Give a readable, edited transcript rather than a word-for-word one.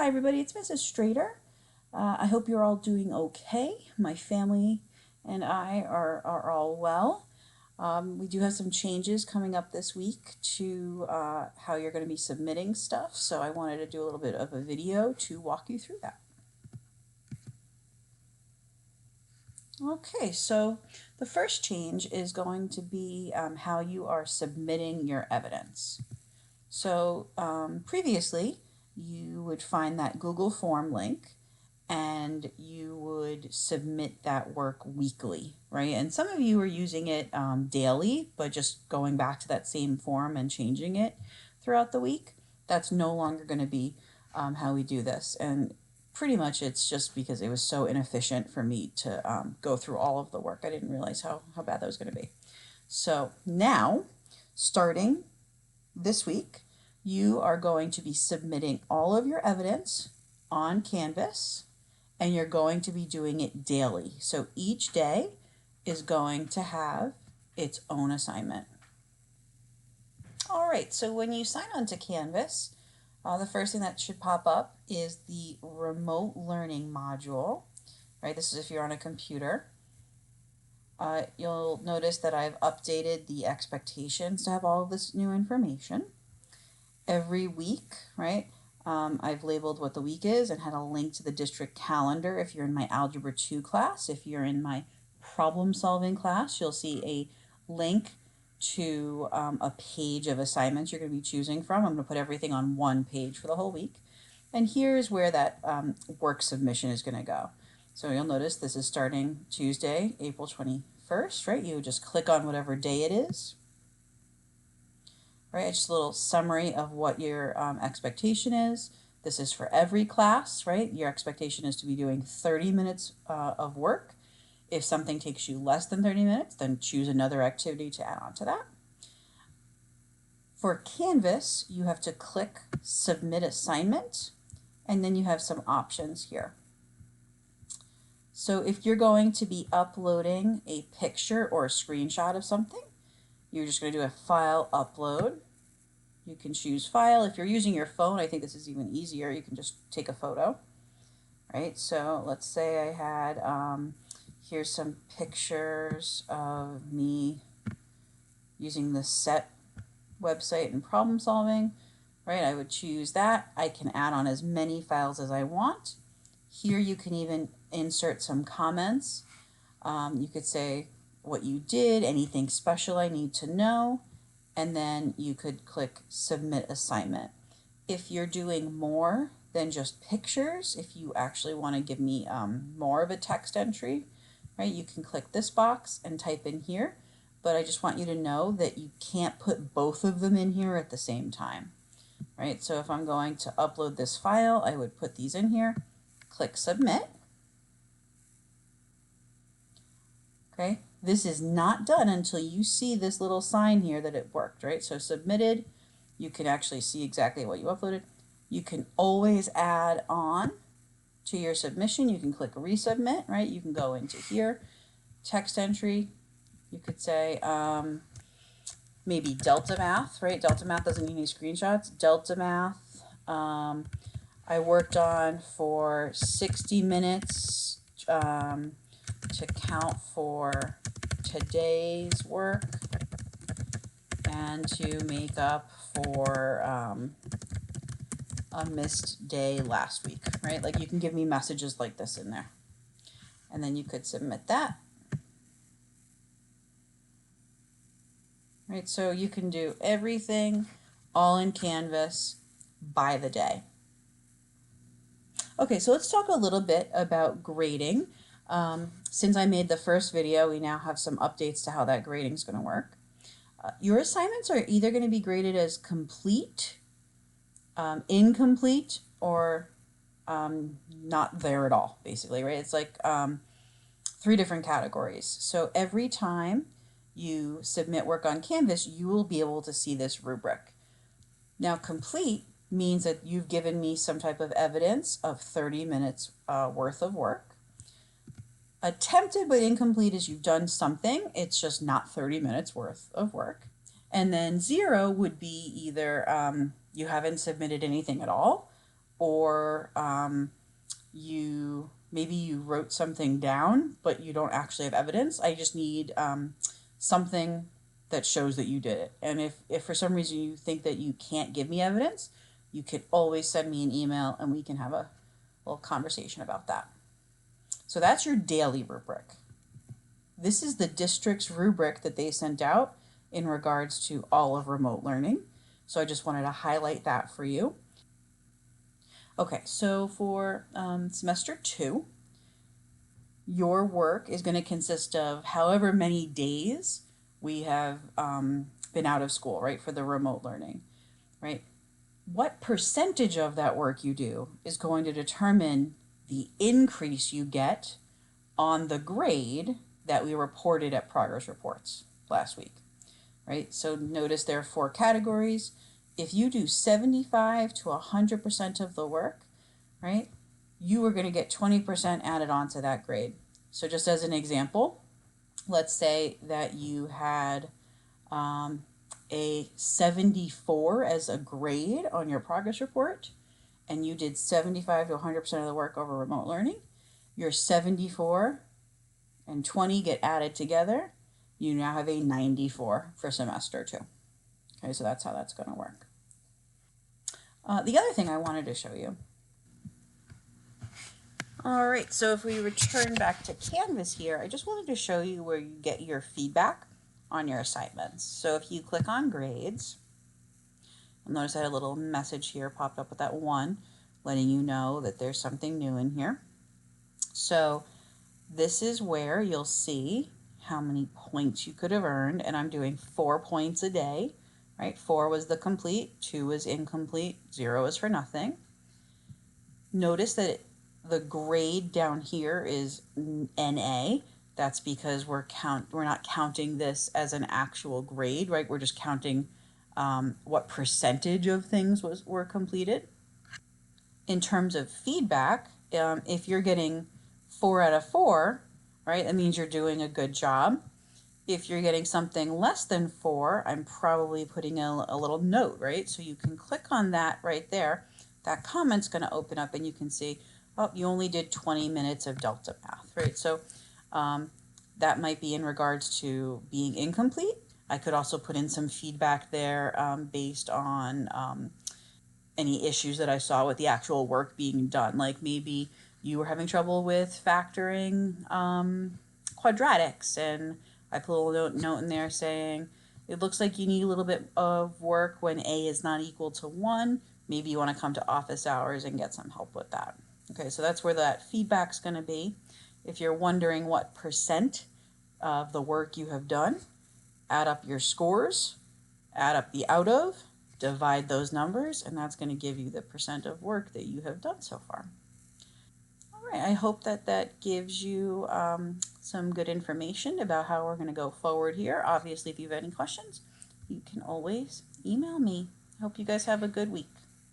Hi everybody, it's Mrs. Strader. I hope you're all doing okay. My family and I are all well. We do have some changes coming up this week to how you're going to be submitting stuff, so I wanted to do a little bit of a video to walk you through that. Okay, so the first change is going to be how you are submitting your evidence. So previously, you would find that Google form link and you would submit that work weekly, right? And some of you are using it daily, but just going back to that same form and changing it throughout the week. That's no longer going to be how we do this. And pretty much it's just because it was so inefficient for me to go through all of the work. I didn't realize how bad that was going to be. So now, starting this week, you are going to be submitting all of your evidence on Canvas, and you're going to be doing it daily. So each day is going to have its own assignment. All right, so when you sign on to Canvas, the first thing that should pop up is the remote learning module, right? This is if you're on a computer. You'll notice that I've updated the expectations to have all of this new information. Every week, right, I've labeled what the week is and had a link to the district calendar if you're in my Algebra 2 class. If you're in my problem solving class, you'll see a link to a page of assignments you're going to be choosing from. I'm going to put everything on one page for the whole week. And here's where that work submission is going to go. So you'll notice this is starting Tuesday, April 21st, right? You just click on whatever day it is. Right, just a little summary of what your expectation is. This is for every class, right? Your expectation is to be doing 30 minutes of work. If something takes you less than 30 minutes, then choose another activity to add on to that. For Canvas, you have to click Submit Assignment, and then you have some options here. So if you're going to be uploading a picture or a screenshot of something, you're just going to do a file upload. You can choose file. If you're using your phone, I think this is even easier. You can just take a photo, right? So let's say I had, here's some pictures of me using the SET website and problem solving, right? I would choose that. I can add on as many files as I want. Here you can even insert some comments. You could say, what you did, anything special I need to know, and then you could click Submit Assignment. If you're doing more than just pictures, if you actually want to give me more of a text entry, right, you can click this box and type in here, but I just want you to know that you can't put both of them in here at the same time, right? So if I'm going to upload this file, I would put these in here, click Submit. Okay, this is not done until you see this little sign here that it worked, right? So submitted, you can actually see exactly what you uploaded. You can always add on to your submission. You can click resubmit, right? You can go into here, text entry. You could say maybe Delta Math, right? Delta Math doesn't need any screenshots. Delta Math, I worked on for 60 minutes. To count for today's work and to make up for a missed day last week, right? Like you can give me messages like this in there. And then you could submit that. Right, so you can do everything all in Canvas by the day. Okay, so let's talk a little bit about grading. Since I made the first video, we now have some updates to how that grading is going to work. Your assignments are either going to be graded as complete, incomplete, or not there at all, basically, right? It's like 3 different categories. So every time you submit work on Canvas, you will be able to see this rubric. Now, complete means that you've given me some type of evidence of 30 minutes worth of work. Attempted but incomplete is you've done something, it's just not 30 minutes worth of work. And then 0 would be either you haven't submitted anything at all, or maybe you wrote something down, but you don't actually have evidence. I just need something that shows that you did it. And if for some reason you think that you can't give me evidence, you can always send me an email and we can have a little conversation about that. So that's your daily rubric. This is the district's rubric that they sent out in regards to all of remote learning. So I just wanted to highlight that for you. Okay, so for semester 2, your work is going to consist of however many days we have been out of school, right, for the remote learning, right? What percentage of that work you do is going to determine the increase you get on the grade that we reported at progress reports last week, right? So notice there are 4 categories. If you do 75 to 100% of the work, right, you are going to get 20% added onto that grade. So just as an example, let's say that you had a 74 as a grade on your progress report, and you did 75 to 100% of the work over remote learning. Your 74 and 20 get added together. You now have a 94 for semester 2. Okay, so that's how that's going to work. The other thing I wanted to show you. All right, so if we return back to Canvas here, I just wanted to show you where you get your feedback on your assignments. So if you click on grades, you'll notice I had a little message here popped up with that 1, letting you know that there's something new in here. So this is where you'll see how many points you could have earned, and I'm doing 4 points a day, right? 4 was the complete, 2 was incomplete, 0 is for nothing. Notice that the grade down here is NA. That's because we're not counting this as an actual grade, right? We're just counting what percentage of things were completed. In terms of feedback, if you're getting 4 out of 4, right, that means you're doing a good job. If you're getting something less than 4, I'm probably putting a little note, right? So you can click on that right there. That comment's going to open up and you can see, oh, you only did 20 minutes of Delta math, right? So that might be in regards to being incomplete. I could also put in some feedback there based on any issues that I saw with the actual work being done. Like maybe you were having trouble with factoring quadratics, and I put a little note in there saying, it looks like you need a little bit of work when A is not equal to 1. Maybe you want to come to office hours and get some help with that. Okay, so that's where that feedback's going to be. If you're wondering what percent of the work you have done, add up your scores, add up the out of, divide those numbers, and that's going to give you the percent of work that you have done so far. All right, I hope that gives you some good information about how we're going to go forward here. Obviously, if you have any questions, you can always email me. I hope you guys have a good week.